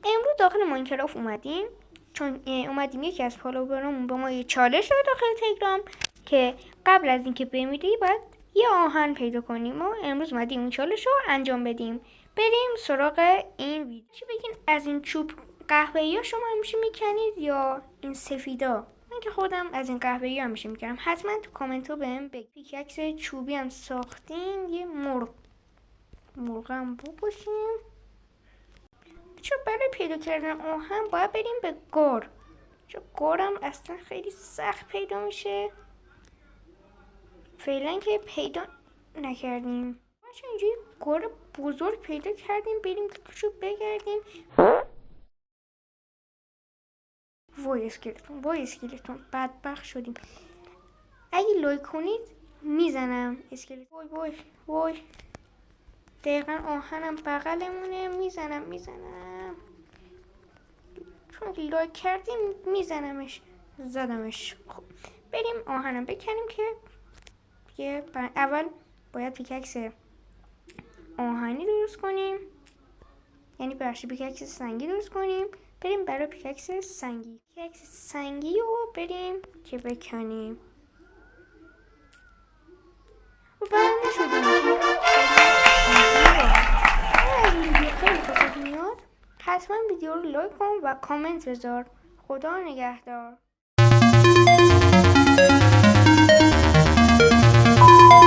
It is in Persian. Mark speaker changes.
Speaker 1: امروز داخل ماینکرافت اومدیم چون اومدیم یکی از فالوورامون به ما یه چالش داد داخل تلگرام که قبل از اینکه بمیری باید یه آهن پیدا کنیم و امروز اومدیم اون چالش رو انجام بدیم. بریم سراغ این ویدیو. چی بگین از این چوب قهوه‌ای ها شما همیشه میکنید یا این سفیدا؟ من که خودم از این قهوه‌ای ها همیشه میکنم. حتما تو کامنت ها بهم بگید. پیککس چوبی هم ساختیم، یه مرغم بکشیم. چون برای پیدا کردن آهن باید بریم به غار، چون غارم اصلا خیلی سخت پیدا میشه. فعلا که پیدا نکردیم. چون اینجوری غار بزرگ پیدا کردیم بریم توشو بگردیم. وای اسکلتون بدبخت شدیم. اگه لایک کنید میزنم اسکلت. وای دقیقا آهنم بغلمونه. میزنم چون لایک کردیم میزنمش. زدمش. خب بریم آهنم بکنیم که اول باید پیککس آهنی درست کنیم، یعنی پیککس سنگی درست کنیم. بریم برای پیککس سنگی رو بریم که بکنیم. و برم نشدیم. خیلی خوشت میاد حتما ویدیو رو لایک کن و کامنت بذار. خدا نگهدار.